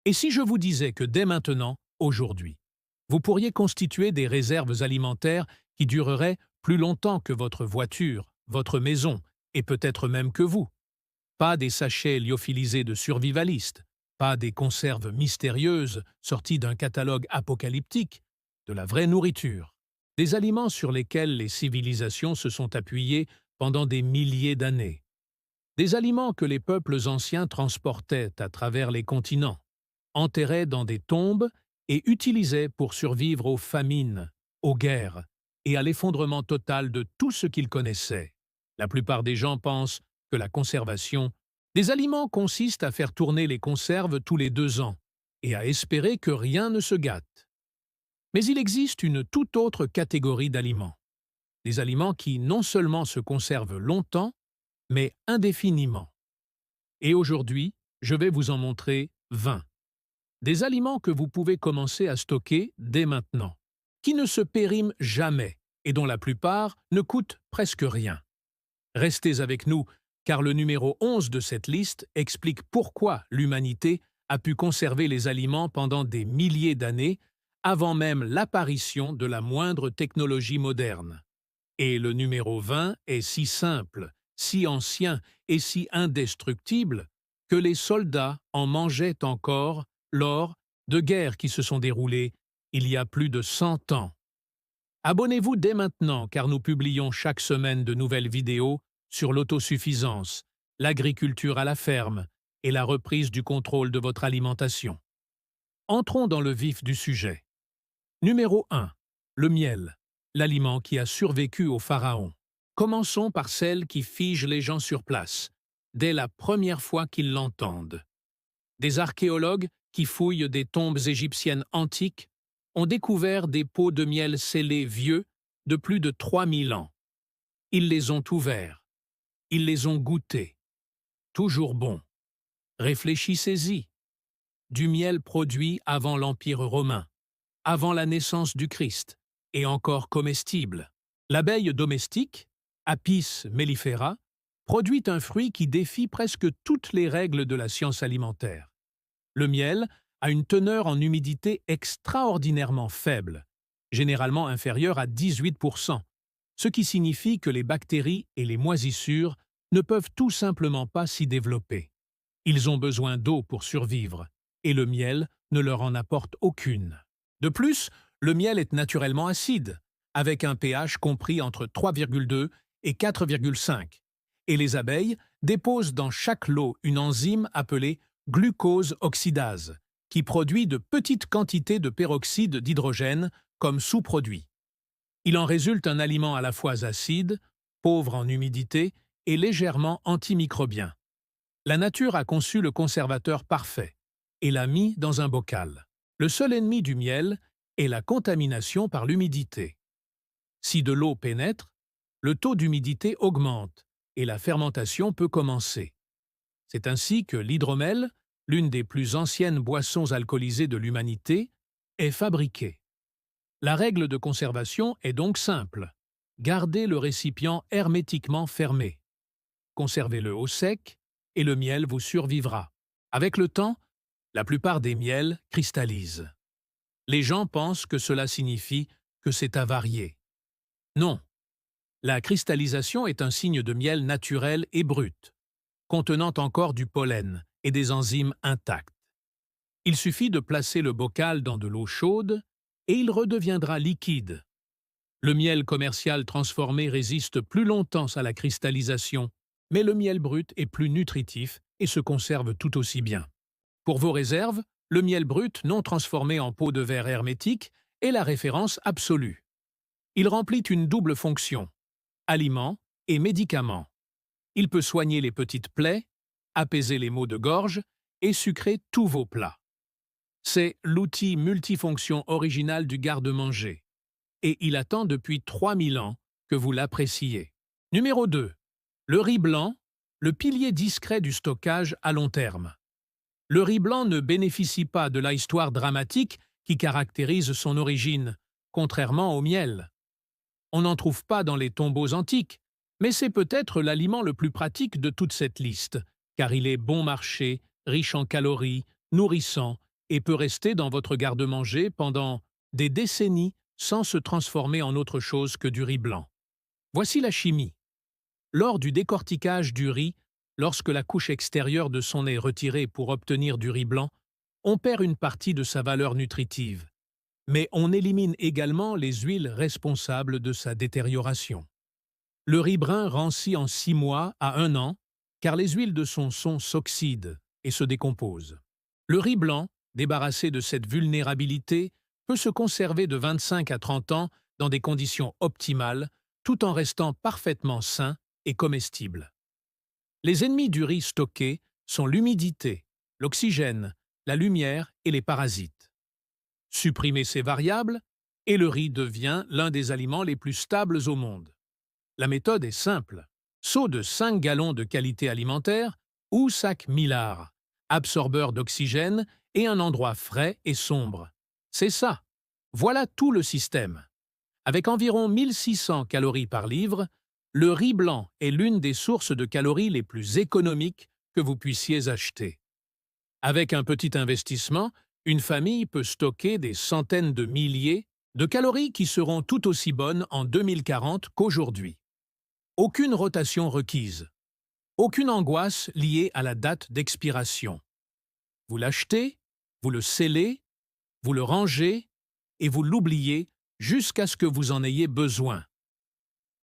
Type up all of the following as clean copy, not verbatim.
Et si je vous disais que dès maintenant, aujourd'hui, vous pourriez constituer des réserves alimentaires qui dureraient plus longtemps que votre voiture, votre maison, et peut-être même que vous? Pas des sachets lyophilisés de survivalistes, pas des conserves mystérieuses sorties d'un catalogue apocalyptique, de la vraie nourriture. Des aliments sur lesquels les civilisations se sont appuyées pendant des milliers d'années. Des aliments que les peuples anciens transportaient à travers les continents, enterraient dans des tombes et utilisaient pour survivre aux famines, aux guerres et à l'effondrement total de tout ce qu'ils connaissaient. La plupart des gens pensent que la conservation des aliments consiste à faire tourner les conserves tous les 2 ans et à espérer que rien ne se gâte. Mais il existe une toute autre catégorie d'aliments. Des aliments qui non seulement se conservent longtemps, mais indéfiniment. Et aujourd'hui, je vais vous en montrer 20. Des aliments que vous pouvez commencer à stocker dès maintenant, qui ne se périment jamais et dont la plupart ne coûtent presque rien. Restez avec nous, car le numéro 11 de cette liste explique pourquoi l'humanité a pu conserver les aliments pendant des milliers d'années avant même l'apparition de la moindre technologie moderne. Et le numéro 20 est si simple, si ancien et si indestructible que les soldats en mangeaient encore lors de guerres qui se sont déroulées il y a plus de 100 ans. Abonnez-vous dès maintenant car nous publions chaque semaine de nouvelles vidéos sur l'autosuffisance, l'agriculture à la ferme et la reprise du contrôle de votre alimentation. Entrons dans le vif du sujet. Numéro 1. Le miel, l'aliment qui a survécu au pharaon. Commençons par celle qui fige les gens sur place, dès la première fois qu'ils l'entendent. Des archéologues qui fouillent des tombes égyptiennes antiques ont découvert des pots de miel scellés vieux de plus de 3000 ans. Ils les ont ouverts. Ils les ont goûtés. Toujours bon. Réfléchissez-y. Du miel produit avant l'Empire romain, avant la naissance du Christ, et encore comestible. L'abeille domestique, Apis mellifera, produit un fruit qui défie presque toutes les règles de la science alimentaire. Le miel a une teneur en humidité extraordinairement faible, généralement inférieure à 18%, ce qui signifie que les bactéries et les moisissures ne peuvent tout simplement pas s'y développer. Ils ont besoin d'eau pour survivre, et le miel ne leur en apporte aucune. De plus, le miel est naturellement acide, avec un pH compris entre 3,2 et 4,5, et les abeilles déposent dans chaque lot une enzyme appelée glucose oxydase, qui produit de petites quantités de peroxyde d'hydrogène comme sous-produit. Il en résulte un aliment à la fois acide, pauvre en humidité et légèrement antimicrobien. La nature a conçu le conservateur parfait et l'a mis dans un bocal. Le seul ennemi du miel est la contamination par l'humidité. Si de l'eau pénètre, le taux d'humidité augmente et la fermentation peut commencer. C'est ainsi que l'hydromel, l'une des plus anciennes boissons alcoolisées de l'humanité, est fabriquée. La règle de conservation est donc simple. Gardez le récipient hermétiquement fermé. Conservez-le au sec et le miel vous survivra. Avec le temps, la plupart des miels cristallisent. Les gens pensent que cela signifie que c'est avarié. Non. La cristallisation est un signe de miel naturel et brut, contenant encore du pollen et des enzymes intactes. Il suffit de placer le bocal dans de l'eau chaude et il redeviendra liquide. Le miel commercial transformé résiste plus longtemps à la cristallisation, mais le miel brut est plus nutritif et se conserve tout aussi bien. Pour vos réserves, le miel brut non transformé en pot de verre hermétique est la référence absolue. Il remplit une double fonction, aliment et médicament. Il peut soigner les petites plaies, apaiser les maux de gorge et sucrer tous vos plats. C'est l'outil multifonction original du garde-manger. Et il attend depuis 3000 ans que vous l'appréciez. Numéro 2. Le riz blanc, le pilier discret du stockage à long terme. Le riz blanc ne bénéficie pas de l'histoire dramatique qui caractérise son origine, contrairement au miel. On n'en trouve pas dans les tombeaux antiques, mais c'est peut-être l'aliment le plus pratique de toute cette liste, car il est bon marché, riche en calories, nourrissant et peut rester dans votre garde-manger pendant des décennies sans se transformer en autre chose que du riz blanc. Voici la chimie. Lors du décortiquage du riz, lorsque la couche extérieure de son est retirée pour obtenir du riz blanc, on perd une partie de sa valeur nutritive, mais on élimine également les huiles responsables de sa détérioration. Le riz brun rancit en 6 mois à 1 an, car les huiles de son son s'oxydent et se décomposent. Le riz blanc, débarrassé de cette vulnérabilité, peut se conserver de 25 à 30 ans dans des conditions optimales, tout en restant parfaitement sain et comestible. Les ennemis du riz stocké sont l'humidité, l'oxygène, la lumière et les parasites. Supprimez ces variables et le riz devient l'un des aliments les plus stables au monde. La méthode est simple. Seau de 5 gallons de qualité alimentaire ou sac Millard, absorbeur d'oxygène et un endroit frais et sombre. C'est ça. Voilà tout le système. Avec environ 1600 calories par livre, le riz blanc est l'une des sources de calories les plus économiques que vous puissiez acheter. Avec un petit investissement, une famille peut stocker des centaines de milliers de calories qui seront tout aussi bonnes en 2040 qu'aujourd'hui. Aucune rotation requise. Aucune angoisse liée à la date d'expiration. Vous l'achetez, vous le scellez, vous le rangez et vous l'oubliez jusqu'à ce que vous en ayez besoin.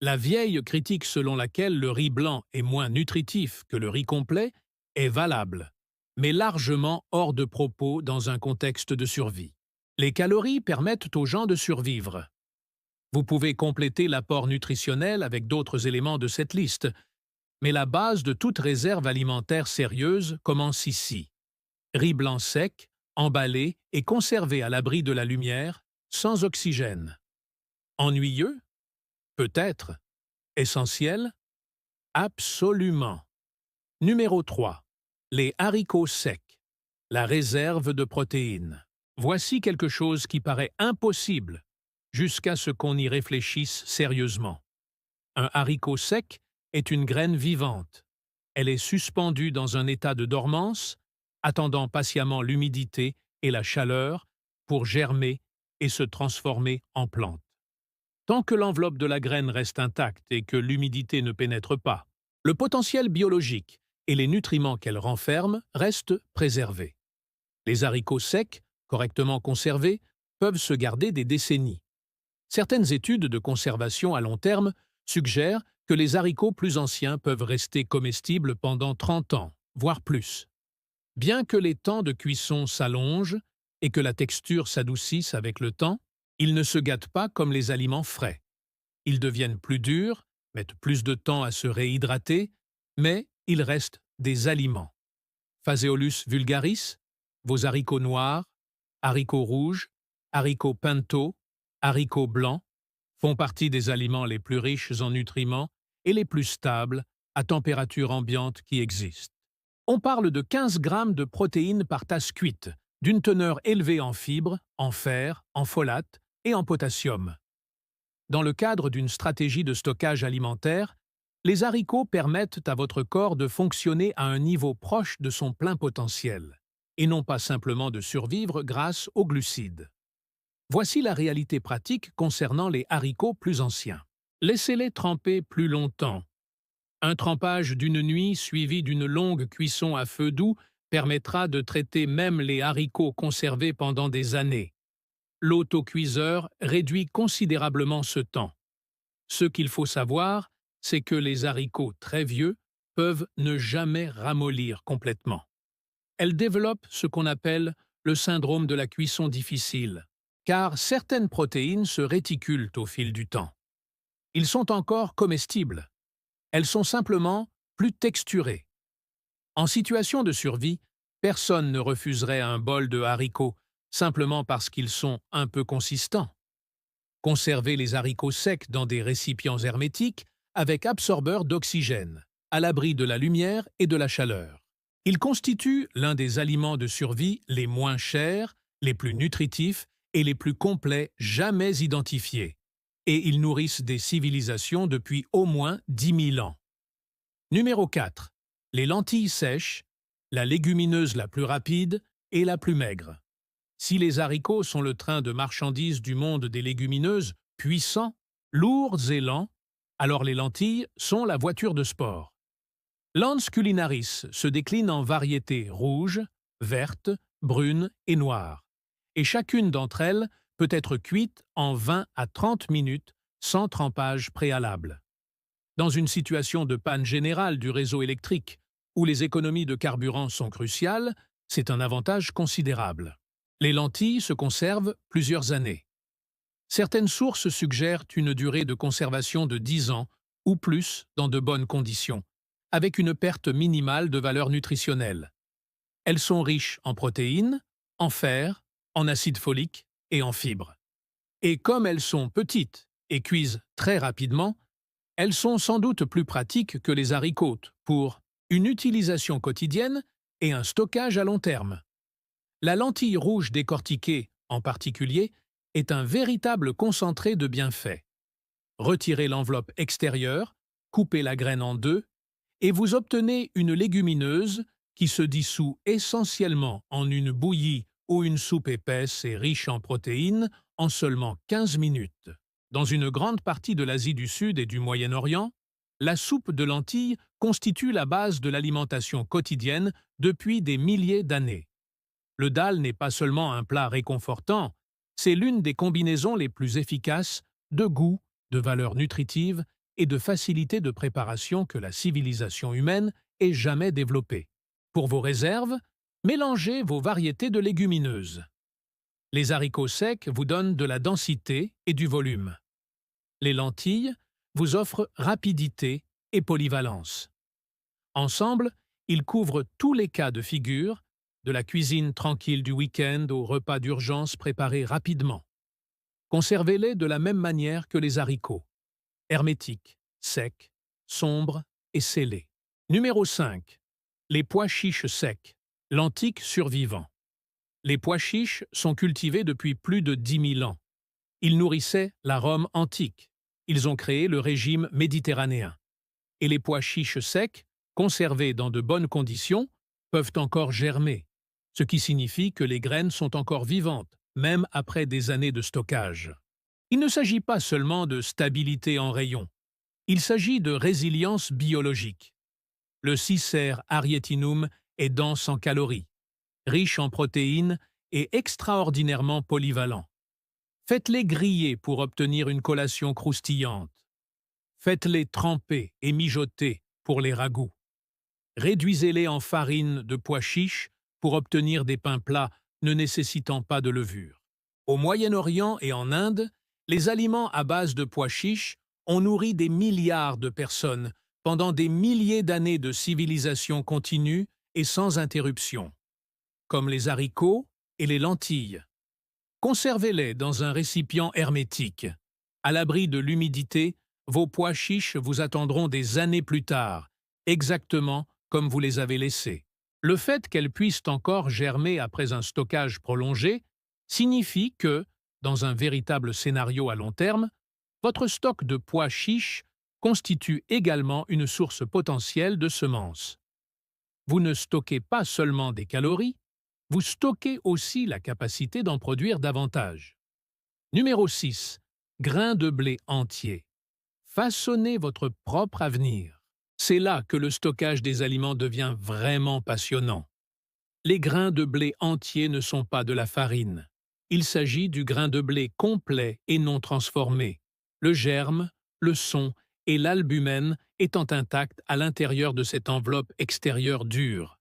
La vieille critique selon laquelle le riz blanc est moins nutritif que le riz complet est valable, mais largement hors de propos dans un contexte de survie. Les calories permettent aux gens de survivre. Vous pouvez compléter l'apport nutritionnel avec d'autres éléments de cette liste, mais la base de toute réserve alimentaire sérieuse commence ici. Riz blanc sec, emballé et conservé à l'abri de la lumière, sans oxygène. Ennuyeux? Peut-être. Essentiel? Absolument. Numéro 3. Les haricots secs. La réserve de protéines. Voici quelque chose qui paraît impossible jusqu'à ce qu'on y réfléchisse sérieusement. Un haricot sec est une graine vivante. Elle est suspendue dans un état de dormance, attendant patiemment l'humidité et la chaleur pour germer et se transformer en plante. Tant que l'enveloppe de la graine reste intacte et que l'humidité ne pénètre pas, le potentiel biologique et les nutriments qu'elle renferme restent préservés. Les haricots secs, correctement conservés, peuvent se garder des décennies. Certaines études de conservation à long terme suggèrent que les haricots plus anciens peuvent rester comestibles pendant 30 ans, voire plus. Bien que les temps de cuisson s'allongent et que la texture s'adoucisse avec le temps, ils ne se gâtent pas comme les aliments frais. Ils deviennent plus durs, mettent plus de temps à se réhydrater, mais ils restent des aliments. Phaseolus vulgaris, vos haricots noirs, haricots rouges, haricots pinto, haricots blancs font partie des aliments les plus riches en nutriments et les plus stables à température ambiante qui existent. On parle de 15 grammes de protéines par tasse cuite, d'une teneur élevée en fibres, en fer, en folate et en potassium. Dans le cadre d'une stratégie de stockage alimentaire, les haricots permettent à votre corps de fonctionner à un niveau proche de son plein potentiel, et non pas simplement de survivre grâce aux glucides. Voici la réalité pratique concernant les haricots plus anciens. Laissez-les tremper plus longtemps. Un trempage d'une nuit suivi d'une longue cuisson à feu doux permettra de traiter même les haricots conservés pendant des années. L'autocuiseur réduit considérablement ce temps. Ce qu'il faut savoir, c'est que les haricots très vieux peuvent ne jamais ramollir complètement. Elles développent ce qu'on appelle le syndrome de la cuisson difficile, car certaines protéines se réticulent au fil du temps. Ils sont encore comestibles. Elles sont simplement plus texturées. En situation de survie, personne ne refuserait un bol de haricots simplement parce qu'ils sont un peu consistants. Conservez les haricots secs dans des récipients hermétiques avec absorbeur d'oxygène, à l'abri de la lumière et de la chaleur. Ils constituent l'un des aliments de survie les moins chers, les plus nutritifs et les plus complets jamais identifiés. Et ils nourrissent des civilisations depuis au moins 10 000 ans. Numéro 4. Les lentilles sèches, la légumineuse la plus rapide et la plus maigre. Si les haricots sont le train de marchandises du monde des légumineuses, puissants, lourds et lents, alors les lentilles sont la voiture de sport. Lans culinaris se décline en variétés rouges, vertes, brunes et noires, et chacune d'entre elles peut être cuite en 20 à 30 minutes sans trempage préalable. Dans une situation de panne générale du réseau électrique, où les économies de carburant sont cruciales, c'est un avantage considérable. Les lentilles se conservent plusieurs années. Certaines sources suggèrent une durée de conservation de 10 ans ou plus dans de bonnes conditions, avec une perte minimale de valeur nutritionnelle. Elles sont riches en protéines, en fer, en acide folique et en fibres. Et comme elles sont petites et cuisent très rapidement, elles sont sans doute plus pratiques que les haricots pour une utilisation quotidienne et un stockage à long terme. La lentille rouge décortiquée, en particulier, est un véritable concentré de bienfaits. Retirez l'enveloppe extérieure, coupez la graine en deux, et vous obtenez une légumineuse qui se dissout essentiellement en une bouillie ou une soupe épaisse et riche en protéines en seulement 15 minutes. Dans une grande partie de l'Asie du Sud et du Moyen-Orient, la soupe de lentilles constitue la base de l'alimentation quotidienne depuis des milliers d'années. Le dal n'est pas seulement un plat réconfortant, c'est l'une des combinaisons les plus efficaces de goût, de valeur nutritive et de facilité de préparation que la civilisation humaine ait jamais développée. Pour vos réserves, mélangez vos variétés de légumineuses. Les haricots secs vous donnent de la densité et du volume. Les lentilles vous offrent rapidité et polyvalence. Ensemble, ils couvrent tous les cas de figure, de la cuisine tranquille du week-end au repas d'urgence préparé rapidement. Conservez-les de la même manière que les haricots. Hermétiques, secs, sombres et scellés. Numéro 5. Les pois chiches secs, l'antique survivant. Les pois chiches sont cultivés depuis plus de 10 000 ans. Ils nourrissaient la Rome antique. Ils ont créé le régime méditerranéen. Et les pois chiches secs, conservés dans de bonnes conditions, peuvent encore germer, ce qui signifie que les graines sont encore vivantes, même après des années de stockage. Il ne s'agit pas seulement de stabilité en rayon, il s'agit de résilience biologique. Le Cicer arietinum est dense en calories, riche en protéines et extraordinairement polyvalent. Faites-les griller pour obtenir une collation croustillante. Faites-les tremper et mijoter pour les ragoûts. Réduisez-les en farine de pois chiches pour obtenir des pains plats ne nécessitant pas de levure. Au Moyen-Orient et en Inde, les aliments à base de pois chiches ont nourri des milliards de personnes pendant des milliers d'années de civilisation continue et sans interruption, comme les haricots et les lentilles. Conservez-les dans un récipient hermétique. À l'abri de l'humidité, vos pois chiches vous attendront des années plus tard, exactement comme vous les avez laissés. Le fait qu'elles puissent encore germer après un stockage prolongé signifie que, dans un véritable scénario à long terme, votre stock de pois chiches constitue également une source potentielle de semences. Vous ne stockez pas seulement des calories, vous stockez aussi la capacité d'en produire davantage. Numéro 6. Grains de blé entiers. Façonnez votre propre avenir. C'est là que le stockage des aliments devient vraiment passionnant. Les grains de blé entiers ne sont pas de la farine. Il s'agit du grain de blé complet et non transformé. Le germe, le son et l'albumène étant intacts à l'intérieur de cette enveloppe extérieure dure.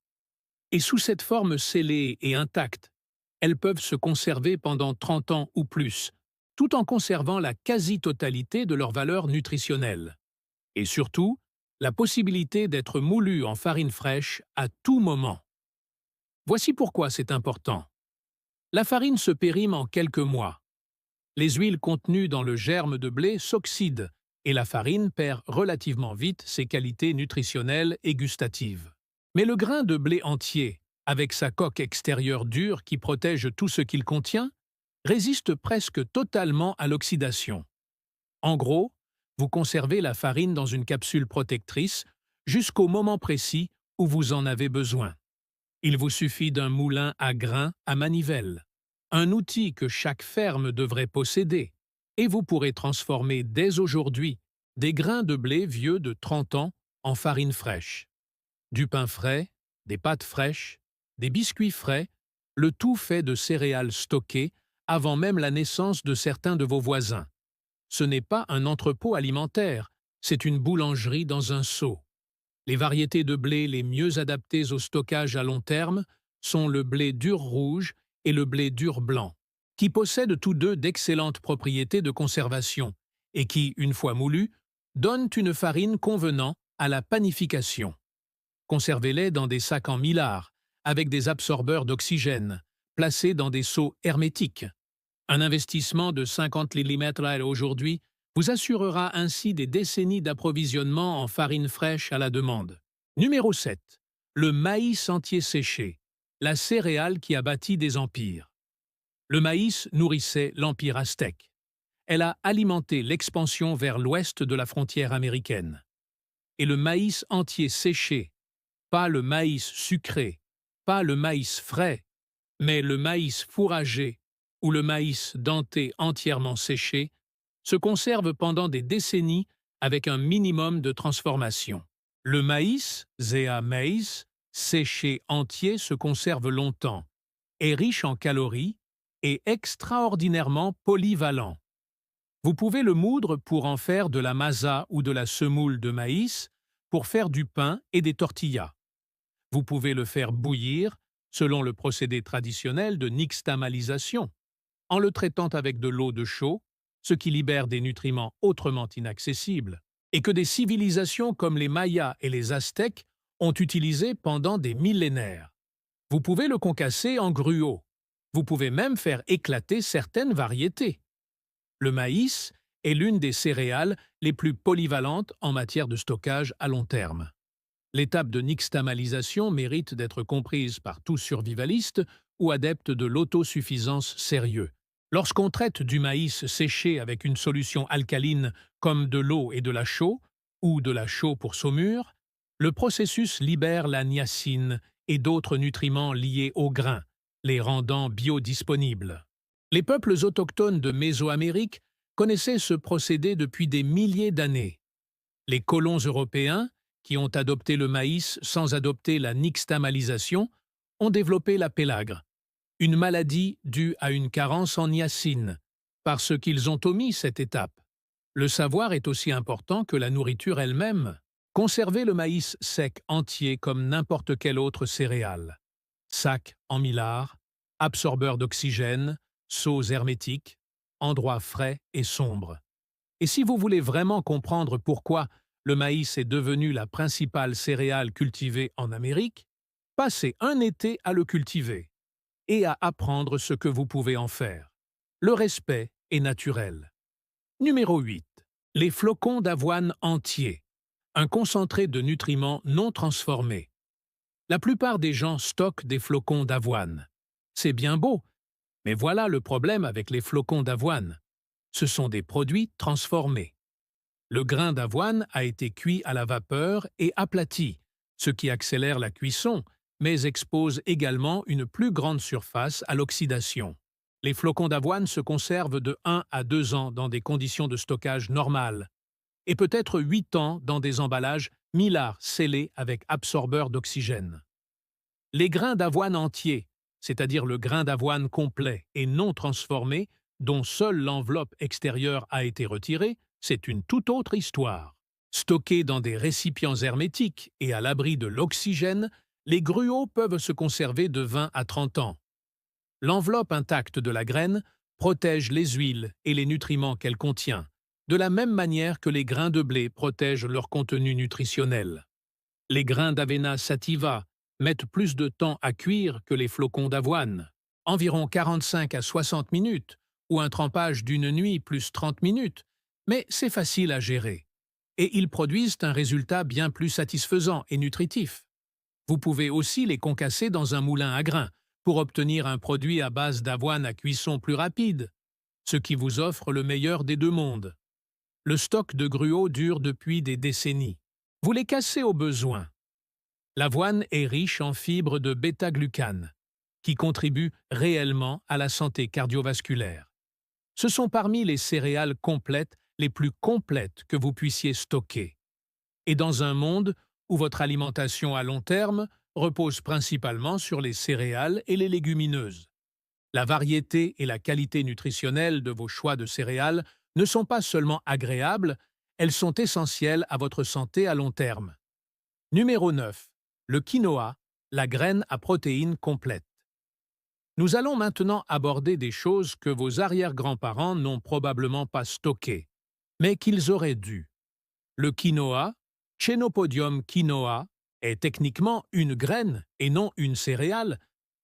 Et sous cette forme scellée et intacte, elles peuvent se conserver pendant 30 ans ou plus, tout en conservant la quasi-totalité de leur valeur nutritionnelle. Et surtout, la possibilité d'être moulu en farine fraîche à tout moment. Voici pourquoi c'est important. La farine se périme en quelques mois. Les huiles contenues dans le germe de blé s'oxydent et la farine perd relativement vite ses qualités nutritionnelles et gustatives. Mais le grain de blé entier, avec sa coque extérieure dure qui protège tout ce qu'il contient, résiste presque totalement à l'oxydation. En gros, vous conservez la farine dans une capsule protectrice jusqu'au moment précis où vous en avez besoin. Il vous suffit d'un moulin à grains à manivelle. un outil que chaque ferme devrait posséder, et vous pourrez transformer dès aujourd'hui des grains de blé vieux de 30 ans en farine fraîche. Du pain frais, des pâtes fraîches, des biscuits frais, le tout fait de céréales stockées avant même la naissance de certains de vos voisins. Ce n'est pas un entrepôt alimentaire, c'est une boulangerie dans un seau. Les variétés de blé les mieux adaptées au stockage à long terme sont le blé dur rouge et le blé dur blanc, qui possèdent tous deux d'excellentes propriétés de conservation et qui, une fois moulus, donnent une farine convenant à la panification. Conservez-les dans des sacs en millard, avec des absorbeurs d'oxygène, placés dans des seaux hermétiques. Un investissement de 50 mm aujourd'hui vous assurera ainsi des décennies d'approvisionnement en farine fraîche à la demande. Numéro 7. Le maïs entier séché, la céréale qui a bâti des empires. Le maïs nourrissait l'empire aztèque. Elle a alimenté l'expansion vers l'ouest de la frontière américaine. Et le maïs entier séché, pas le maïs sucré, pas le maïs frais, mais le maïs fourragé ou le maïs denté entièrement séché, se conserve pendant des décennies avec un minimum de transformation. Le maïs, Zea maize, séché entier se conserve longtemps, est riche en calories et extraordinairement polyvalent. Vous pouvez le moudre pour en faire de la masa ou de la semoule de maïs, pour faire du pain et des tortillas. Vous pouvez le faire bouillir, selon le procédé traditionnel de nixtamalisation, en le traitant avec de l'eau de chaux, ce qui libère des nutriments autrement inaccessibles, et que des civilisations comme les Mayas et les Aztèques ont utilisé pendant des millénaires. Vous pouvez le concasser en gruau. Vous pouvez même faire éclater certaines variétés. Le maïs est l'une des céréales les plus polyvalentes en matière de stockage à long terme. L'étape de nixtamalisation mérite d'être comprise par tout survivaliste ou adepte de l'autosuffisance sérieux. Lorsqu'on traite du maïs séché avec une solution alcaline comme de l'eau et de la chaux, ou de la chaux pour saumure, le processus libère la niacine et d'autres nutriments liés au grain, les rendant biodisponibles. Les peuples autochtones de Mésoamérique connaissaient ce procédé depuis des milliers d'années. Les colons européens, qui ont adopté le maïs sans adopter la nixtamalisation, ont développé la pélagre, une maladie due à une carence en niacine, parce qu'ils ont omis cette étape. Le savoir est aussi important que la nourriture elle-même. Conservez le maïs sec entier comme n'importe quelle autre céréale. Sac en millard, absorbeur d'oxygène, seaux hermétiques, endroits frais et sombres. Et si vous voulez vraiment comprendre pourquoi le maïs est devenu la principale céréale cultivée en Amérique, passez un été à le cultiver et à apprendre ce que vous pouvez en faire. Le respect est naturel. Numéro 8. Les flocons d'avoine entiers, un concentré de nutriments non transformés. La plupart des gens stockent des flocons d'avoine. C'est bien beau, mais voilà le problème avec les flocons d'avoine. Ce sont des produits transformés. Le grain d'avoine a été cuit à la vapeur et aplati, ce qui accélère la cuisson, mais expose également une plus grande surface à l'oxydation. Les flocons d'avoine se conservent de 1 à 2 ans dans des conditions de stockage normales, et peut-être 8 ans dans des emballages millard scellés avec absorbeur d'oxygène. Les grains d'avoine entiers, c'est-à-dire le grain d'avoine complet et non transformé, dont seule l'enveloppe extérieure a été retirée, c'est une toute autre histoire. Stockés dans des récipients hermétiques et à l'abri de l'oxygène, les gruaux peuvent se conserver de 20 à 30 ans. L'enveloppe intacte de la graine protège les huiles et les nutriments qu'elle contient, de la même manière que les grains de blé protègent leur contenu nutritionnel. Les grains d'Avena sativa mettent plus de temps à cuire que les flocons d'avoine, environ 45 à 60 minutes, ou un trempage d'une nuit plus 30 minutes, mais c'est facile à gérer. Et ils produisent un résultat bien plus satisfaisant et nutritif. Vous pouvez aussi les concasser dans un moulin à grains pour obtenir un produit à base d'avoine à cuisson plus rapide, ce qui vous offre le meilleur des deux mondes. Le stock de gruaux dure depuis des décennies. Vous les cassez au besoin. L'avoine est riche en fibres de bêta-glucane, qui contribuent réellement à la santé cardiovasculaire. Ce sont parmi les céréales complètes les plus complètes que vous puissiez stocker. Et dans un monde où votre alimentation à long terme repose principalement sur les céréales et les légumineuses. La variété et la qualité nutritionnelle de vos choix de céréales ne sont pas seulement agréables, elles sont essentielles à votre santé à long terme. Numéro 9. Le quinoa, la graine à protéines complète. Nous allons maintenant aborder des choses que vos arrière-grands-parents n'ont probablement pas stockées, mais qu'ils auraient dû. Le quinoa, Chenopodium quinoa, est techniquement une graine et non une céréale,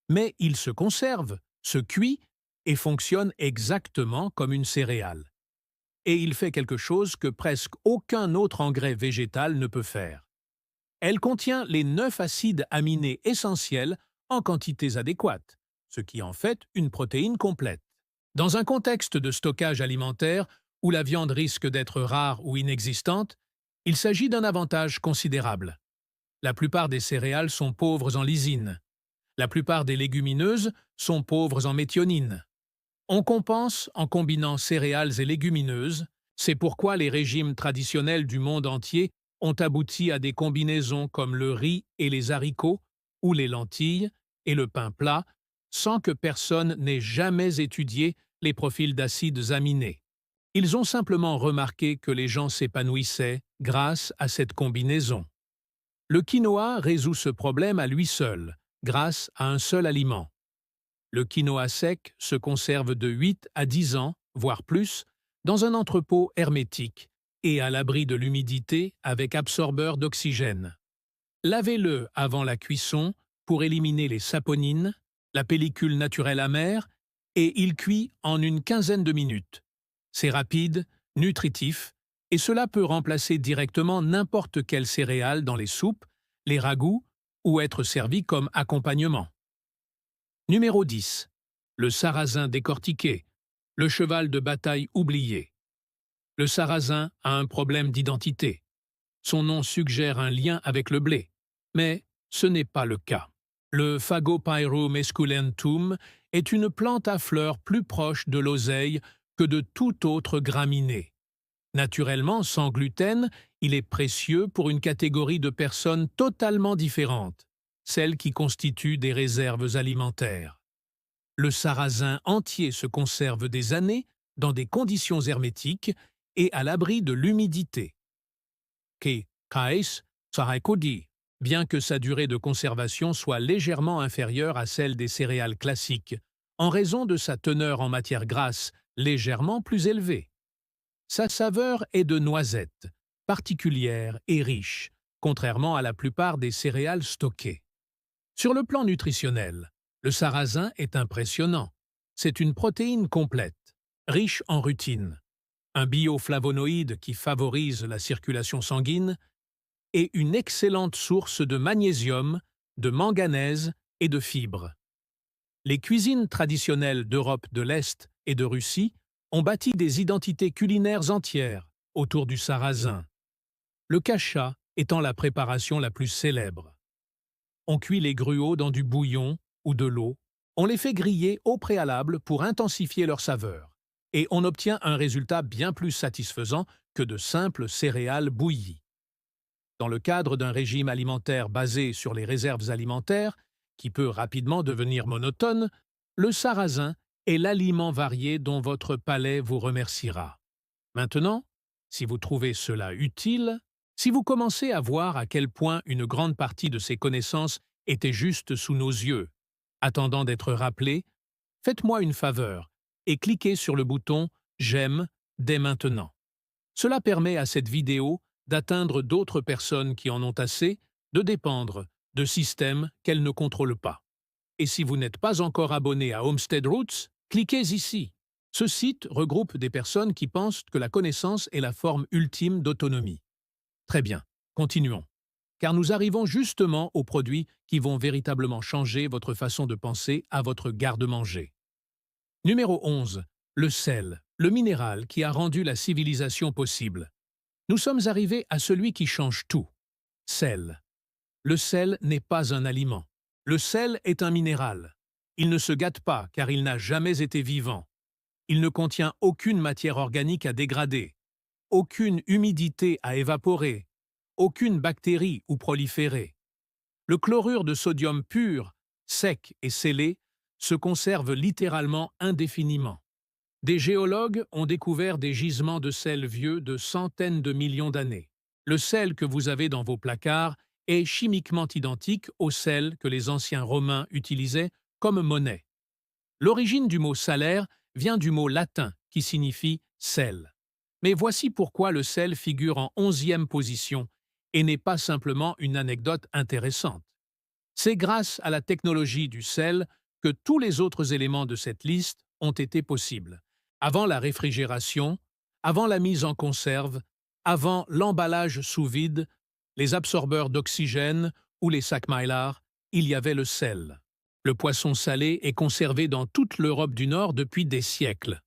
mais il se conserve, se cuit et fonctionne exactement comme une céréale. Et il fait quelque chose que presque aucun autre engrais végétal ne peut faire. Elle contient les 9 acides aminés essentiels en quantités adéquates, ce qui en fait une protéine complète. Dans un contexte de stockage alimentaire où la viande risque d'être rare ou inexistante, il s'agit d'un avantage considérable. La plupart des céréales sont pauvres en lysine. La plupart des légumineuses sont pauvres en méthionine. On compense en combinant céréales et légumineuses, c'est pourquoi les régimes traditionnels du monde entier ont abouti à des combinaisons comme le riz et les haricots, ou les lentilles et le pain plat, sans que personne n'ait jamais étudié les profils d'acides aminés. Ils ont simplement remarqué que les gens s'épanouissaient grâce à cette combinaison. Le quinoa résout ce problème à lui seul, grâce à un seul aliment. Le quinoa sec se conserve de 8 à 10 ans, voire plus, dans un entrepôt hermétique et à l'abri de l'humidité avec absorbeur d'oxygène. Lavez-le avant la cuisson pour éliminer les saponines, la pellicule naturelle amère, et il cuit en une quinzaine de minutes. C'est rapide, nutritif, et cela peut remplacer directement n'importe quelle céréale dans les soupes, les ragoûts ou être servi comme accompagnement. Numéro 10. Le sarrasin décortiqué, le cheval de bataille oublié. Le sarrasin a un problème d'identité. Son nom suggère un lien avec le blé, mais ce n'est pas le cas. Le Phagopyrum esculentum est une plante à fleurs plus proche de l'oseille que de toute autre graminée. Naturellement sans gluten, il est précieux pour une catégorie de personnes totalement différentes, celles qui constituent des réserves alimentaires. Le sarrasin entier se conserve des années dans des conditions hermétiques et à l'abri de l'humidité. Bien que sa durée de conservation soit légèrement inférieure à celle des céréales classiques, en raison de sa teneur en matière grasse légèrement plus élevée. Sa saveur est de noisette, particulière et riche, contrairement à la plupart des céréales stockées. Sur le plan nutritionnel, le sarrasin est impressionnant. C'est une protéine complète, riche en rutine, un bioflavonoïde qui favorise la circulation sanguine et une excellente source de magnésium, de manganèse et de fibres. Les cuisines traditionnelles d'Europe de l'Est et de Russie ont bâti des identités culinaires entières autour du sarrasin, le kasha étant la préparation la plus célèbre. On cuit les gruaux dans du bouillon ou de l'eau, on les fait griller au préalable pour intensifier leur saveur, et on obtient un résultat bien plus satisfaisant que de simples céréales bouillies. Dans le cadre d'un régime alimentaire basé sur les réserves alimentaires, qui peut rapidement devenir monotone, le sarrasin est l'aliment varié dont votre palais vous remerciera. Maintenant, si vous trouvez cela utile, si vous commencez à voir à quel point une grande partie de ces connaissances était juste sous nos yeux, attendant d'être rappelées, faites-moi une faveur et cliquez sur le bouton « J'aime » dès maintenant. Cela permet à cette vidéo d'atteindre d'autres personnes qui en ont assez de dépendre de systèmes qu'elles ne contrôlent pas. Et si vous n'êtes pas encore abonné à Homestead Roots, cliquez ici. Ce site regroupe des personnes qui pensent que la connaissance est la forme ultime d'autonomie. Très bien, continuons. Car nous arrivons justement aux produits qui vont véritablement changer votre façon de penser à votre garde-manger. Numéro 11. Le sel, le minéral qui a rendu la civilisation possible. Nous sommes arrivés à celui qui change tout. Sel. Le sel n'est pas un aliment. Le sel est un minéral. Il ne se gâte pas car il n'a jamais été vivant. Il ne contient aucune matière organique à dégrader, aucune humidité à évaporer, aucune bactérie ou proliférer. Le chlorure de sodium pur, sec et scellé, se conserve littéralement indéfiniment. Des géologues ont découvert des gisements de sel vieux de centaines de millions d'années. Le sel que vous avez dans vos placards est chimiquement identique au sel que les anciens Romains utilisaient comme monnaie. L'origine du mot salaire vient du mot latin qui signifie sel. Mais voici pourquoi le sel figure en 11e position et n'est pas simplement une anecdote intéressante. C'est grâce à la technologie du sel que tous les autres éléments de cette liste ont été possibles. Avant la réfrigération, avant la mise en conserve, avant l'emballage sous vide, les absorbeurs d'oxygène ou les sacs Mylar, il y avait le sel. Le poisson salé est conservé dans toute l'Europe du Nord depuis des siècles.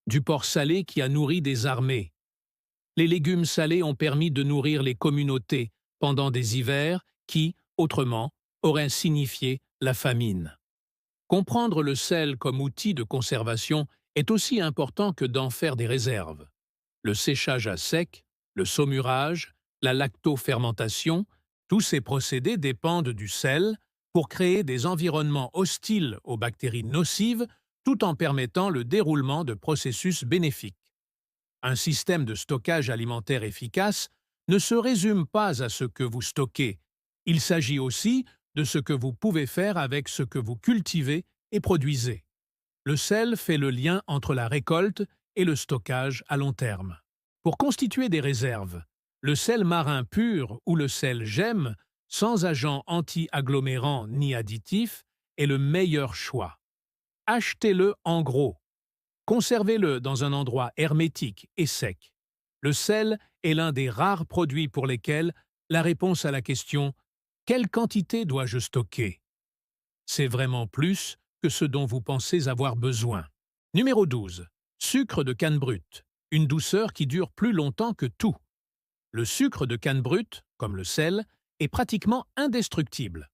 Du porc salé qui a nourri des armées. Les légumes salés ont permis de nourrir les communautés pendant des hivers qui, autrement, auraient signifié la famine. Comprendre le sel comme outil de conservation est aussi important que d'en faire des réserves. Le séchage à sec, le saumurage, la lactofermentation, tous ces procédés dépendent du sel pour créer des environnements hostiles aux bactéries nocives tout en permettant le déroulement de processus bénéfiques. Un système de stockage alimentaire efficace ne se résume pas à ce que vous stockez. Il s'agit aussi de ce que vous pouvez faire avec ce que vous cultivez et produisez. Le sel fait le lien entre la récolte et le stockage à long terme. Pour constituer des réserves, le sel marin pur ou le sel gemme, sans agents anti-agglomérants ni additifs, est le meilleur choix. Achetez-le en gros. Conservez-le dans un endroit hermétique et sec. Le sel est l'un des rares produits pour lesquels la réponse à la question « Quelle quantité dois-je stocker ?» c'est vraiment plus que ce dont vous pensez avoir besoin. Numéro 12. Sucre de canne brute. Une douceur qui dure plus longtemps que tout. Le sucre de canne brute, comme le sel, est pratiquement indestructible.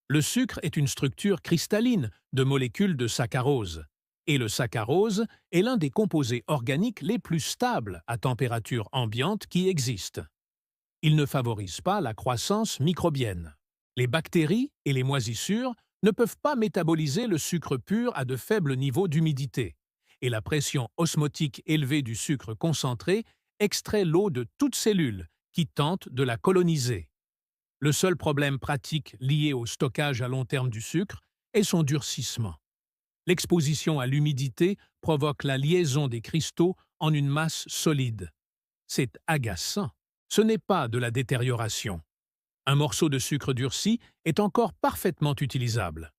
Le sucre est une structure cristalline de molécules de saccharose. Et le saccharose est l'un des composés organiques les plus stables à température ambiante qui existent. Il ne favorise pas la croissance microbienne. Les bactéries et les moisissures ne peuvent pas métaboliser le sucre pur à de faibles niveaux d'humidité, et la pression osmotique élevée du sucre concentré extrait l'eau de toute cellule qui tente de la coloniser. Le seul problème pratique lié au stockage à long terme du sucre est son durcissement. L'exposition à l'humidité provoque la liaison des cristaux en une masse solide. C'est agaçant. Ce n'est pas de la détérioration. Un morceau de sucre durci est encore parfaitement utilisable.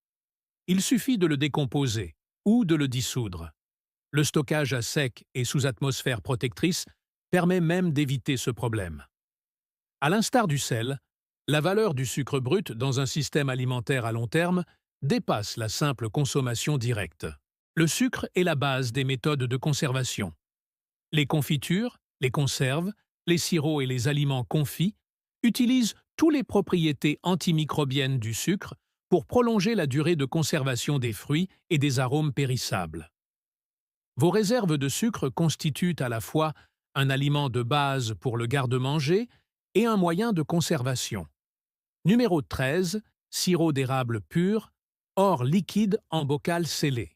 Il suffit de le décomposer ou de le dissoudre. Le stockage à sec et sous atmosphère protectrice permet même d'éviter ce problème. À l'instar du sel, la valeur du sucre brut dans un système alimentaire à long terme dépasse la simple consommation directe. Le sucre est la base des méthodes de conservation. Les confitures, les conserves, les sirops et les aliments confits utilisent toutes les propriétés antimicrobiennes du sucre pour prolonger la durée de conservation des fruits et des arômes périssables. Vos réserves de sucre constituent à la fois un aliment de base pour le garde-manger et un moyen de conservation. Numéro 13, sirop d'érable pur, or liquide en bocal scellé.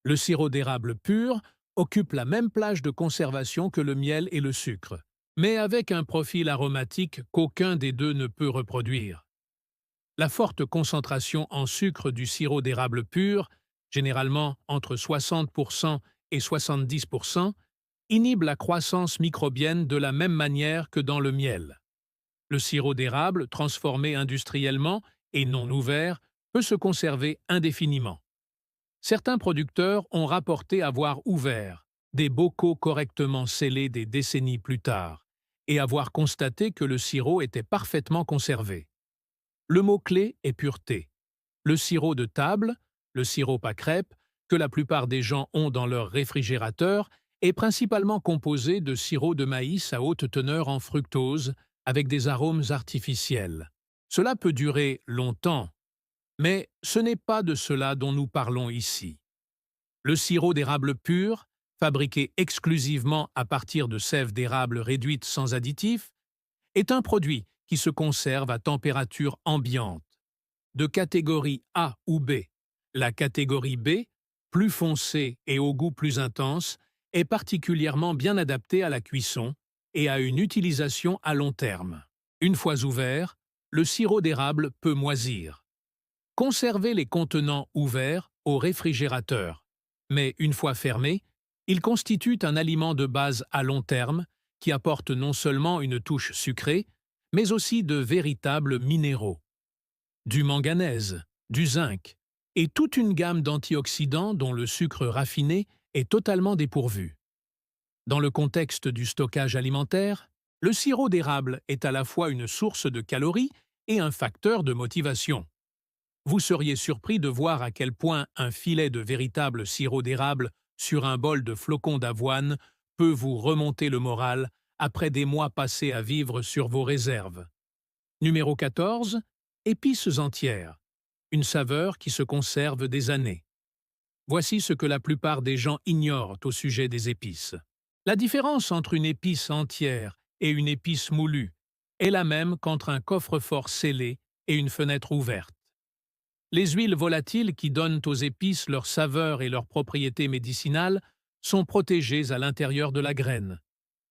Le sirop d'érable pur occupe la même plage de conservation que le miel et le sucre, mais avec un profil aromatique qu'aucun des deux ne peut reproduire. La forte concentration en sucre du sirop d'érable pur, généralement entre 60% et 70%, inhibe la croissance microbienne de la même manière que dans le miel. Le sirop d'érable, transformé industriellement et non ouvert, peut se conserver indéfiniment. Certains producteurs ont rapporté avoir ouvert des bocaux correctement scellés des décennies plus tard et avoir constaté que le sirop était parfaitement conservé. Le mot-clé est pureté. Le sirop de table, le sirop à crêpes, que la plupart des gens ont dans leur réfrigérateur, est principalement composé de sirop de maïs à haute teneur en fructose avec des arômes artificiels. Cela peut durer longtemps, Mais ce n'est pas de cela dont nous parlons ici. Le sirop d'érable pur, fabriqué exclusivement à partir de sève d'érable réduite sans additifs, est un produit qui se conserve à température ambiante, de catégorie A ou B. La catégorie B, plus foncée et au goût plus intense, est particulièrement bien adaptée à la cuisson et à une utilisation à long terme. Une fois ouvert, le sirop d'érable peut moisir. Conservez les contenants ouverts au réfrigérateur, mais une fois fermés, ils constituent un aliment de base à long terme qui apporte non seulement une touche sucrée, mais aussi de véritables minéraux. Du manganèse, du zinc et toute une gamme d'antioxydants dont le sucre raffiné est totalement dépourvu. Dans le contexte du stockage alimentaire, le sirop d'érable est à la fois une source de calories et un facteur de motivation. Vous seriez surpris de voir à quel point un filet de véritable sirop d'érable sur un bol de flocons d'avoine peut vous remonter le moral après des mois passés à vivre sur vos réserves. Numéro 14. Épices entières. Une saveur qui se conserve des années. Voici ce que la plupart des gens ignorent au sujet des épices. La différence entre une épice entière et une épice moulue est la même qu'entre un coffre-fort scellé et une fenêtre ouverte. Les huiles volatiles qui donnent aux épices leur saveur et leurs propriétés médicinales sont protégées à l'intérieur de la graine,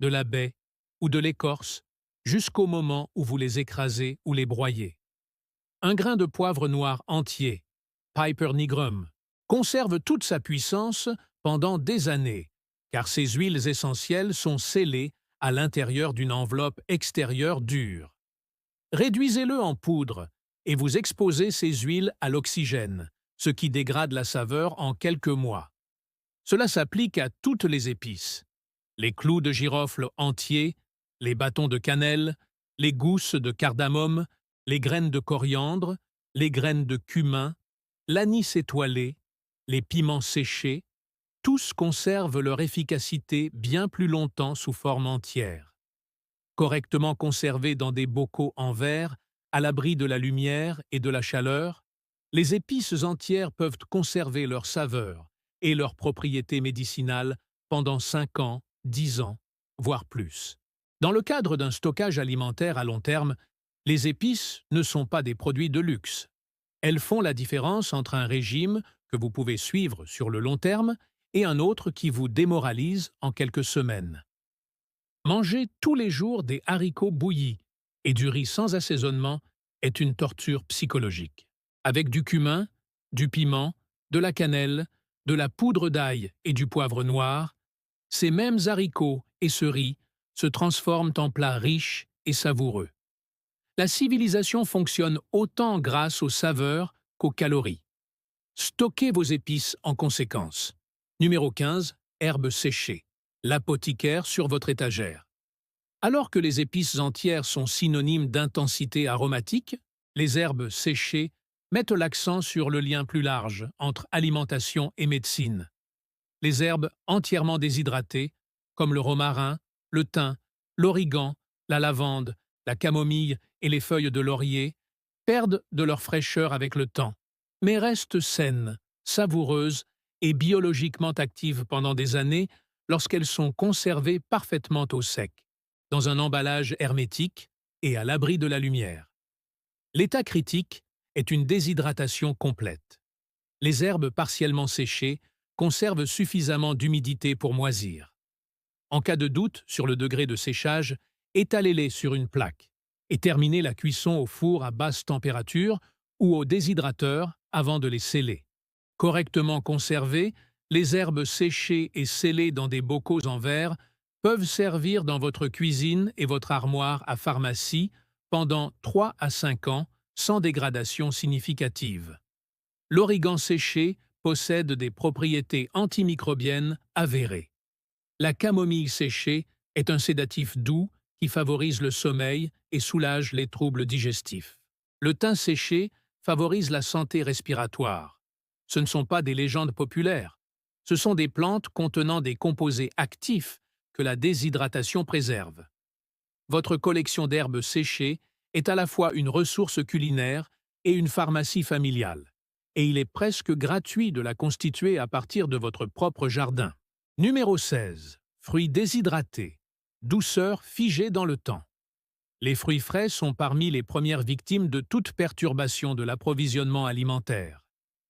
de la baie ou de l'écorce jusqu'au moment où vous les écrasez ou les broyez. Un grain de poivre noir entier, Piper nigrum, conserve toute sa puissance pendant des années, car ces huiles essentielles sont scellées à l'intérieur d'une enveloppe extérieure dure. Réduisez-le en poudre et vous exposez ces huiles à l'oxygène, ce qui dégrade la saveur en quelques mois. Cela s'applique à toutes les épices. Les clous de girofle entiers, les bâtons de cannelle, les gousses de cardamome, les graines de coriandre, les graines de cumin, l'anis étoilé, les piments séchés, tous conservent leur efficacité bien plus longtemps sous forme entière. Correctement conservés dans des bocaux en verre, à l'abri de la lumière et de la chaleur, les épices entières peuvent conserver leur saveur et leurs propriétés médicinales pendant 5 ans, 10 ans, voire plus. Dans le cadre d'un stockage alimentaire à long terme, les épices ne sont pas des produits de luxe. Elles font la différence entre un régime que vous pouvez suivre sur le long terme et un autre qui vous démoralise en quelques semaines. Manger tous les jours des haricots bouillis et du riz sans assaisonnement est une torture psychologique. Avec du cumin, du piment, de la cannelle, de la poudre d'ail et du poivre noir, ces mêmes haricots et ce riz se transforment en plats riches et savoureux. La civilisation fonctionne autant grâce aux saveurs qu'aux calories. Stockez vos épices en conséquence. Numéro 15. Herbes séchées. L'apothicaire sur votre étagère. Alors que les épices entières sont synonymes d'intensité aromatique, les herbes séchées mettent l'accent sur le lien plus large entre alimentation et médecine. Les herbes entièrement déshydratées, comme le romarin, le thym, l'origan, la lavande, la camomille et les feuilles de laurier, perdent de leur fraîcheur avec le temps, mais restent saines, savoureuses et biologiquement actives pendant des années lorsqu'elles sont conservées parfaitement au sec, dans un emballage hermétique et à l'abri de la lumière. L'état critique est une déshydratation complète. Les herbes partiellement séchées conservent suffisamment d'humidité pour moisir. En cas de doute sur le degré de séchage, étalez-les sur une plaque et terminez la cuisson au four à basse température ou au déshydrateur avant de les sceller. Correctement conservées, les herbes séchées et scellées dans des bocaux en verre peuvent servir dans votre cuisine et votre armoire à pharmacie pendant 3 à 5 ans sans dégradation significative. L'origan séché possède des propriétés antimicrobiennes avérées. La camomille séchée est un sédatif doux qui favorise le sommeil et soulage les troubles digestifs. Le thym séché favorise la santé respiratoire. Ce ne sont pas des légendes populaires. Ce sont des plantes contenant des composés actifs que la déshydratation préserve. Votre collection d'herbes séchées est à la fois une ressource culinaire et une pharmacie familiale. Et il est presque gratuit de la constituer à partir de votre propre jardin. Numéro 16. Fruits déshydratés. Douceur figée dans le temps. Les fruits frais sont parmi les premières victimes de toute perturbation de l'approvisionnement alimentaire.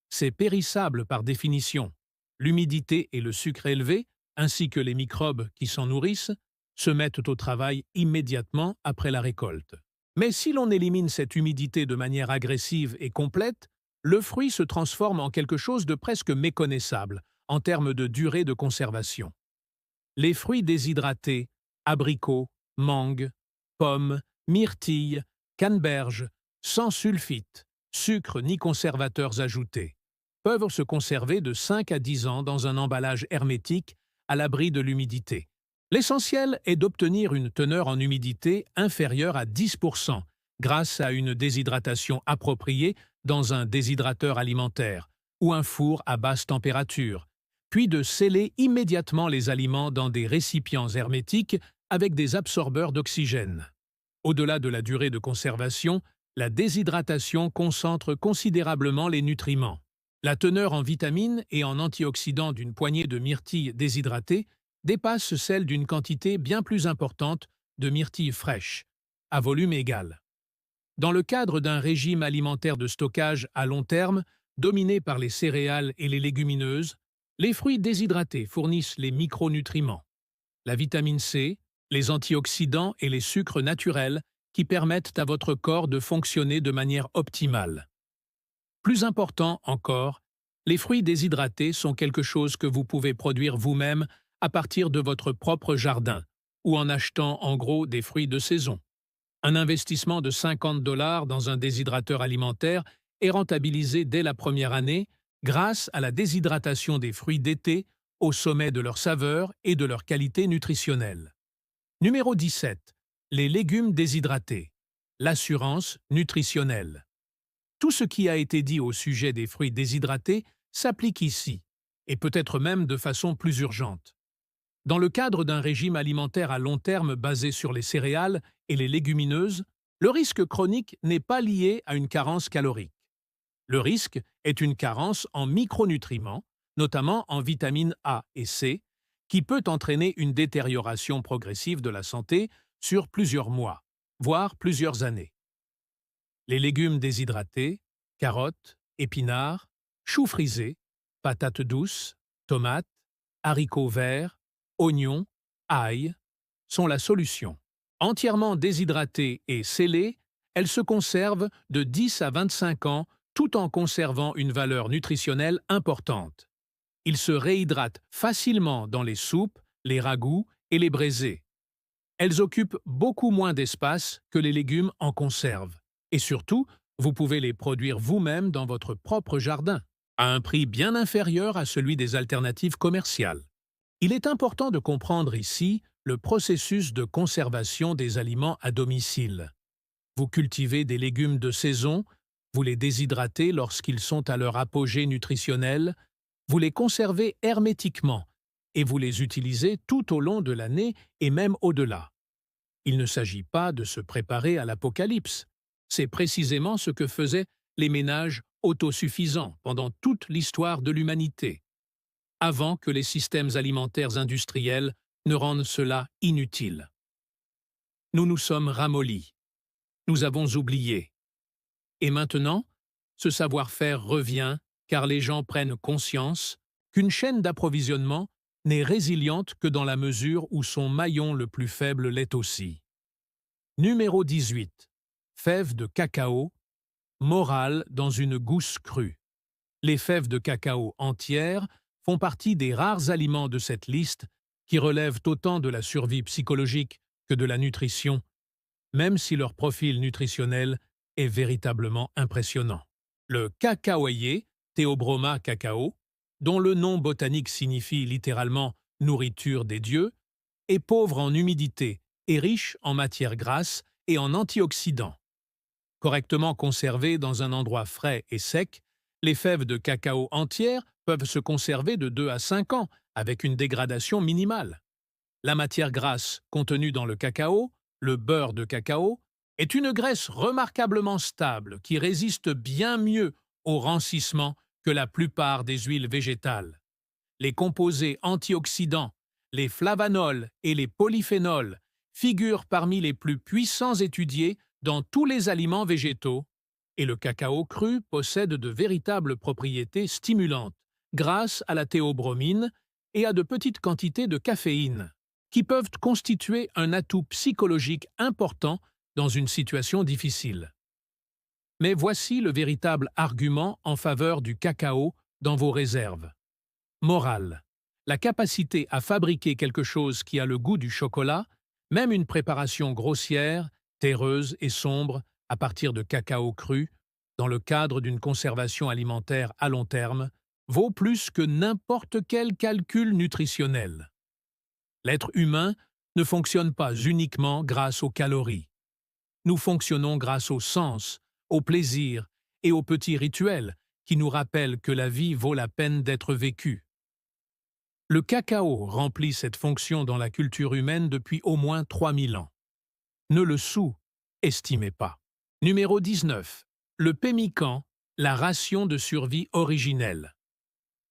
C'est périssable par définition. L'humidité et le sucre élevé, ainsi que les microbes qui s'en nourrissent, se mettent au travail immédiatement après la récolte. Mais si l'on élimine cette humidité de manière agressive et complète, le fruit se transforme en quelque chose de presque méconnaissable en termes de durée de conservation. Les fruits déshydratés, abricots, mangues, pommes, myrtilles, canneberges, sans sulfite, sucre ni conservateurs ajoutés, peuvent se conserver de 5 à 10 ans dans un emballage hermétique à l'abri de l'humidité. L'essentiel est d'obtenir une teneur en humidité inférieure à 10% grâce à une déshydratation appropriée dans un déshydrateur alimentaire ou un four à basse température, puis de sceller immédiatement les aliments dans des récipients hermétiques avec des absorbeurs d'oxygène. Au-delà de la durée de conservation, la déshydratation concentre considérablement les nutriments. La teneur en vitamines et en antioxydants d'une poignée de myrtilles déshydratées dépasse celle d'une quantité bien plus importante de myrtilles fraîches, à volume égal. Dans le cadre d'un régime alimentaire de stockage à long terme, dominé par les céréales et les légumineuses, les fruits déshydratés fournissent les micronutriments, la vitamine C, les antioxydants et les sucres naturels qui permettent à votre corps de fonctionner de manière optimale. Plus important encore, les fruits déshydratés sont quelque chose que vous pouvez produire vous-même à partir de votre propre jardin ou en achetant en gros des fruits de saison. Un investissement de $50 dans un déshydrateur alimentaire est rentabilisé dès la première année grâce à la déshydratation des fruits d'été au sommet de leur saveur et de leur qualité nutritionnelle. Numéro 17. Les légumes déshydratés. L'assurance nutritionnelle. Tout ce qui a été dit au sujet des fruits déshydratés s'applique ici, et peut-être même de façon plus urgente. Dans le cadre d'un régime alimentaire à long terme basé sur les céréales et les légumineuses, le risque chronique n'est pas lié à une carence calorique. Le risque est une carence en micronutriments, notamment en vitamines A et C, qui peut entraîner une détérioration progressive de la santé sur plusieurs mois, voire plusieurs années. Les légumes déshydratés, carottes, épinards, choux frisés, patates douces, tomates, haricots verts, oignons, ail, sont la solution. Entièrement déshydratées et scellées, elles se conservent de 10 à 25 ans tout en conservant une valeur nutritionnelle importante. Ils se réhydratent facilement dans les soupes, les ragoûts et les braisés. Elles occupent beaucoup moins d'espace que les légumes en conserve. Et surtout, vous pouvez les produire vous-même dans votre propre jardin, à un prix bien inférieur à celui des alternatives commerciales. Il est important de comprendre ici le processus de conservation des aliments à domicile. Vous cultivez des légumes de saison, vous les déshydratez lorsqu'ils sont à leur apogée nutritionnelle, vous les conservez hermétiquement et vous les utilisez tout au long de l'année et même au-delà. Il ne s'agit pas de se préparer à l'apocalypse. C'est précisément ce que faisaient les ménages autosuffisants pendant toute l'histoire de l'humanité, avant que les systèmes alimentaires industriels ne rendent cela inutile. Nous nous sommes ramollis. Nous avons oublié. Et maintenant, ce savoir-faire revient car les gens prennent conscience qu'une chaîne d'approvisionnement n'est résiliente que dans la mesure où son maillon le plus faible l'est aussi. Numéro 18. Fèves de cacao, morale dans une gousse crue. Les fèves de cacao entières font partie des rares aliments de cette liste qui relèvent autant de la survie psychologique que de la nutrition, même si leur profil nutritionnel est véritablement impressionnant. Le cacaoyer, Theobroma cacao, dont le nom botanique signifie littéralement « nourriture des dieux », est pauvre en humidité et riche en matières grasses et en antioxydants. Correctement conservées dans un endroit frais et sec, les fèves de cacao entières peuvent se conserver de 2 à 5 ans avec une dégradation minimale. La matière grasse contenue dans le cacao, le beurre de cacao, est une graisse remarquablement stable qui résiste bien mieux au rancissement que la plupart des huiles végétales. Les composés antioxydants, les flavanols et les polyphénols figurent parmi les plus puissants étudiés dans tous les aliments végétaux, et le cacao cru possède de véritables propriétés stimulantes grâce à la théobromine et à de petites quantités de caféine, qui peuvent constituer un atout psychologique important dans une situation difficile. Mais voici le véritable argument en faveur du cacao dans vos réserves. Morale. La capacité à fabriquer quelque chose qui a le goût du chocolat, même une préparation grossière, terreuse et sombre à partir de cacao cru, dans le cadre d'une conservation alimentaire à long terme, vaut plus que n'importe quel calcul nutritionnel. L'être humain ne fonctionne pas uniquement grâce aux calories. Nous fonctionnons grâce au sens, au plaisir et aux petits rituels qui nous rappellent que la vie vaut la peine d'être vécue. Le cacao remplit cette fonction dans la culture humaine depuis au moins 3000 ans. Ne le sous-estimez pas. Numéro 19. Le pemmican, la ration de survie originelle.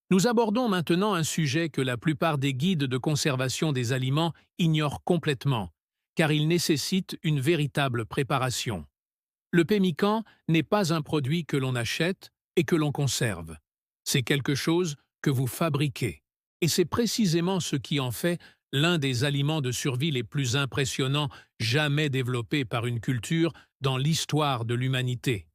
Nous abordons maintenant un sujet que la plupart des guides de conservation des aliments ignorent complètement, car il nécessite une véritable préparation. Le pemmican n'est pas un produit que l'on achète et que l'on conserve. C'est quelque chose que vous fabriquez. Et c'est précisément ce qui en fait l'un des aliments de survie les plus impressionnants jamais développés par une culture dans l'histoire de l'humanité.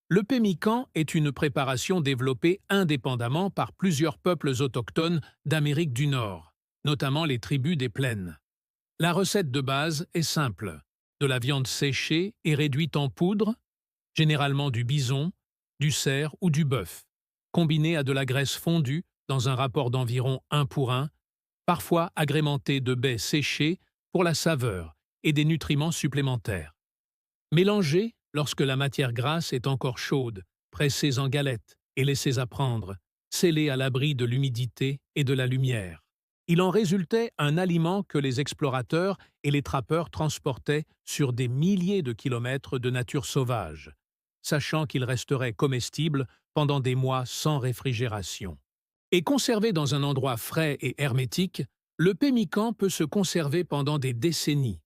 Le pemmican est une préparation développée indépendamment par plusieurs peuples autochtones d'Amérique du Nord, notamment les tribus des plaines. La recette de base est simple. De la viande séchée et réduite en poudre, généralement du bison, du cerf ou du bœuf, combinée à de la graisse fondue dans un rapport d'environ 1 pour 1, parfois agrémentée de baies séchées pour la saveur et des nutriments supplémentaires. Mélangez lorsque la matière grasse est encore chaude, pressez en galettes et laissez apprendre, scellez à l'abri de l'humidité et de la lumière. Il en résultait un aliment que les explorateurs et les trappeurs transportaient sur des milliers de kilomètres de nature sauvage, sachant qu'il resterait comestible pendant des mois sans réfrigération. Et conservé dans un endroit frais et hermétique, le pemmican peut se conserver pendant des décennies.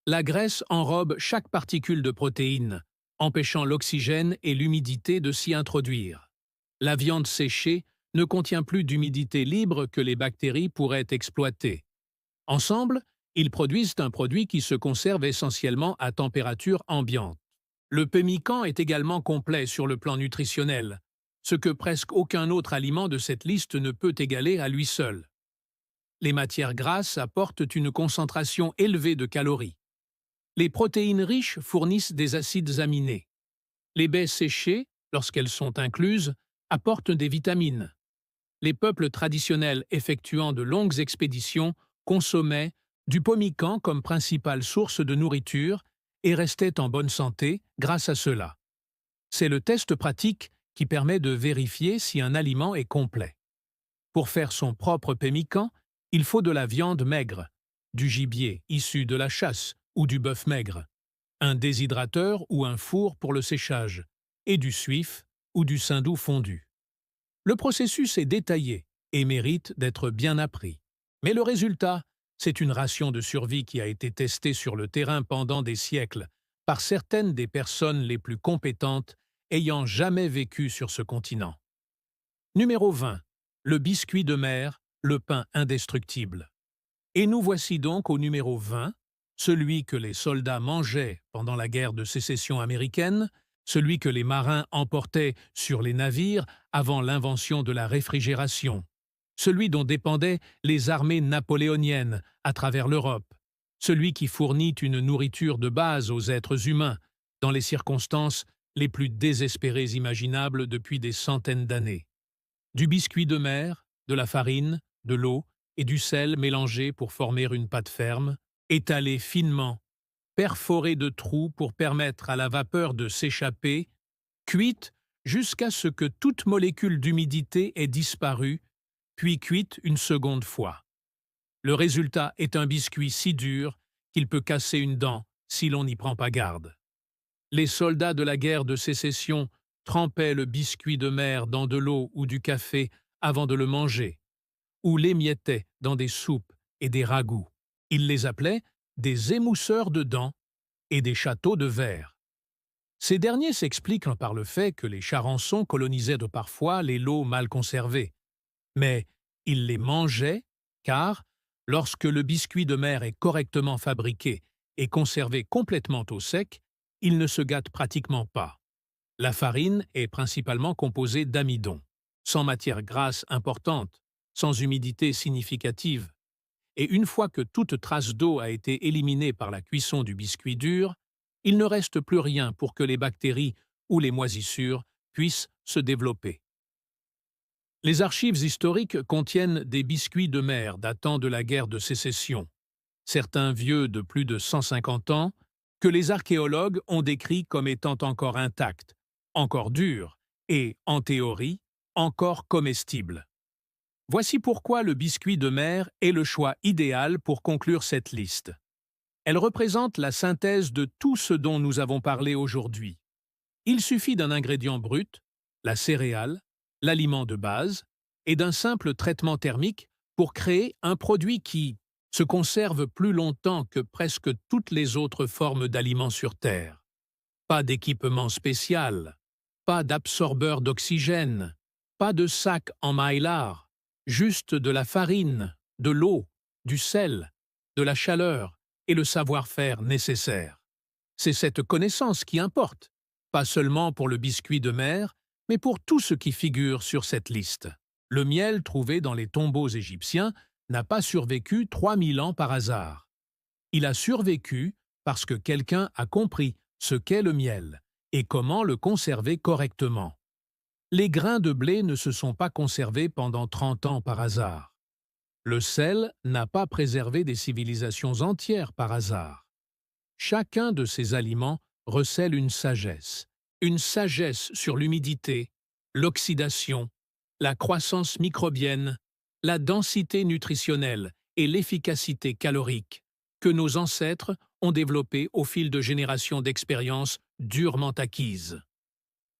La graisse enrobe chaque particule de protéines, empêchant l'oxygène et l'humidité de s'y introduire. La viande séchée ne contient plus d'humidité libre que les bactéries pourraient exploiter. Ensemble, ils produisent un produit qui se conserve essentiellement à température ambiante. Le pemmican est également complet sur le plan nutritionnel, ce que presque aucun autre aliment de cette liste ne peut égaler à lui seul. Les matières grasses apportent une concentration élevée de calories. Les protéines riches fournissent des acides aminés. Les baies séchées, lorsqu'elles sont incluses, apportent des vitamines. Les peuples traditionnels effectuant de longues expéditions consommaient du pemmican comme principale source de nourriture et restaient en bonne santé grâce à cela. C'est le test pratique qui permet de vérifier si un aliment est complet. Pour faire son propre pemmican, il faut de la viande maigre, du gibier issu de la chasse ou du bœuf maigre, un déshydrateur ou un four pour le séchage, et du suif ou du saindoux fondu. Le processus est détaillé et mérite d'être bien appris. Mais le résultat, c'est une ration de survie qui a été testée sur le terrain pendant des siècles par certaines des personnes les plus compétentes ayant jamais vécu sur ce continent. Numéro 20. Le biscuit de mer, le pain indestructible. Et nous voici donc au numéro 20, celui que les soldats mangeaient pendant la guerre de sécession américaine, celui que les marins emportaient sur les navires avant l'invention de la réfrigération, celui dont dépendaient les armées napoléoniennes à travers l'Europe, celui qui fournit une nourriture de base aux êtres humains dans les circonstances les plus désespérées imaginables depuis des centaines d'années. Du biscuit de mer, de la farine, de l'eau et du sel mélangés pour former une pâte ferme, étalée finement, perforée de trous pour permettre à la vapeur de s'échapper, cuite jusqu'à ce que toute molécule d'humidité ait disparu, puis cuite une seconde fois. Le résultat est un biscuit si dur qu'il peut casser une dent si l'on n'y prend pas garde. Les soldats de la guerre de sécession trempaient le biscuit de mer dans de l'eau ou du café avant de le manger, ou l'émiettaient dans des soupes et des ragoûts. Ils les appelaient des émousseurs de dents et des châteaux de verre. Ces derniers s'expliquent par le fait que les Charançons colonisaient de parfois les lots mal conservés. Mais ils les mangeaient car, lorsque le biscuit de mer est correctement fabriqué et conservé complètement au sec, il ne se gâte pratiquement pas. La farine est principalement composée d'amidon, sans matière grasse importante, sans humidité significative. Et une fois que toute trace d'eau a été éliminée par la cuisson du biscuit dur, il ne reste plus rien pour que les bactéries ou les moisissures puissent se développer. Les archives historiques contiennent des biscuits de mer datant de la guerre de sécession, certains vieux de plus de 150 ans, que les archéologues ont décrits comme étant encore intacts, encore durs et, en théorie, encore comestibles. Voici pourquoi le biscuit de mer est le choix idéal pour conclure cette liste. Elle représente la synthèse de tout ce dont nous avons parlé aujourd'hui. Il suffit d'un ingrédient brut, la céréale, l'aliment de base, et d'un simple traitement thermique pour créer un produit qui se conserve plus longtemps que presque toutes les autres formes d'aliments sur Terre. Pas d'équipement spécial, pas d'absorbeur d'oxygène, pas de sac en mylar, juste de la farine, de l'eau, du sel, de la chaleur et le savoir-faire nécessaire. C'est cette connaissance qui importe, pas seulement pour le biscuit de mer, mais pour tout ce qui figure sur cette liste. Le miel trouvé dans les tombeaux égyptiens n'a pas survécu 3000 ans par hasard. Il a survécu parce que quelqu'un a compris ce qu'est le miel et comment le conserver correctement. Les grains de blé ne se sont pas conservés pendant 30 ans par hasard. Le sel n'a pas préservé des civilisations entières par hasard. Chacun de ces aliments recèle une sagesse sur l'humidité, l'oxydation, la croissance microbienne, la densité nutritionnelle et l'efficacité calorique que nos ancêtres ont développées au fil de générations d'expériences durement acquises.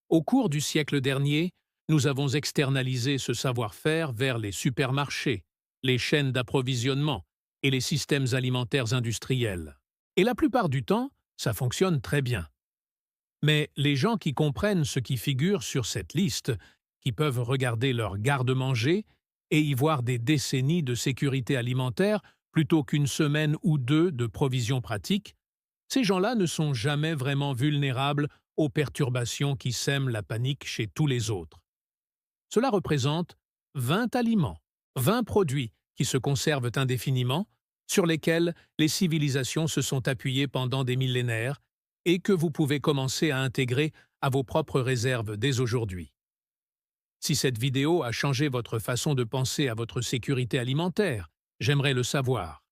Au cours du siècle dernier, nous avons externalisé ce savoir-faire vers les supermarchés, les chaînes d'approvisionnement et les systèmes alimentaires industriels. Et la plupart du temps, ça fonctionne très bien. Mais les gens qui comprennent ce qui figure sur cette liste, qui peuvent regarder leur garde-manger et y voir des décennies de sécurité alimentaire plutôt qu'une semaine ou deux de provisions pratiques, ces gens-là ne sont jamais vraiment vulnérables aux perturbations qui sèment la panique chez tous les autres. Cela représente 20 aliments, 20 produits qui se conservent indéfiniment, sur lesquels les civilisations se sont appuyées pendant des millénaires et que vous pouvez commencer à intégrer à vos propres réserves dès aujourd'hui. Si cette vidéo a changé votre façon de penser à votre sécurité alimentaire, j'aimerais le savoir.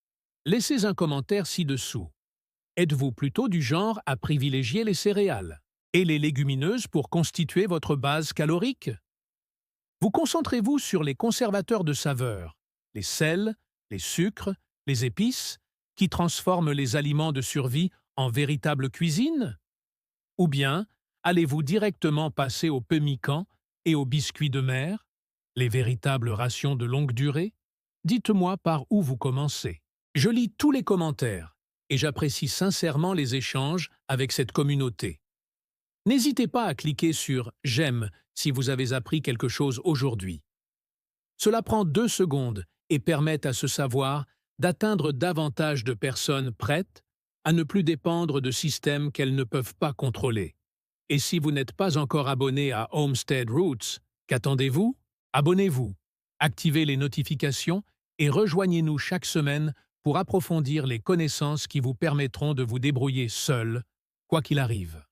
Laissez un commentaire ci-dessous. Êtes-vous plutôt du genre à privilégier les céréales et les légumineuses pour constituer votre base calorique? Vous concentrez-vous sur les conservateurs de saveur, les sels, les sucres, les épices, qui transforment les aliments de survie en véritable cuisine? Ou bien allez-vous directement passer au pemmican et aux biscuits de mer, les véritables rations de longue durée? Dites-moi par où vous commencez. Je lis tous les commentaires et j'apprécie sincèrement les échanges avec cette communauté. N'hésitez pas à cliquer sur « J'aime » si vous avez appris quelque chose aujourd'hui. Cela prend 2 secondes et permet à ce savoir d'atteindre davantage de personnes prêtes à ne plus dépendre de systèmes qu'elles ne peuvent pas contrôler. Et si vous n'êtes pas encore abonné à Homestead Roots, qu'attendez-vous? Abonnez-vous, activez les notifications et rejoignez-nous chaque semaine pour approfondir les connaissances qui vous permettront de vous débrouiller seul, quoi qu'il arrive.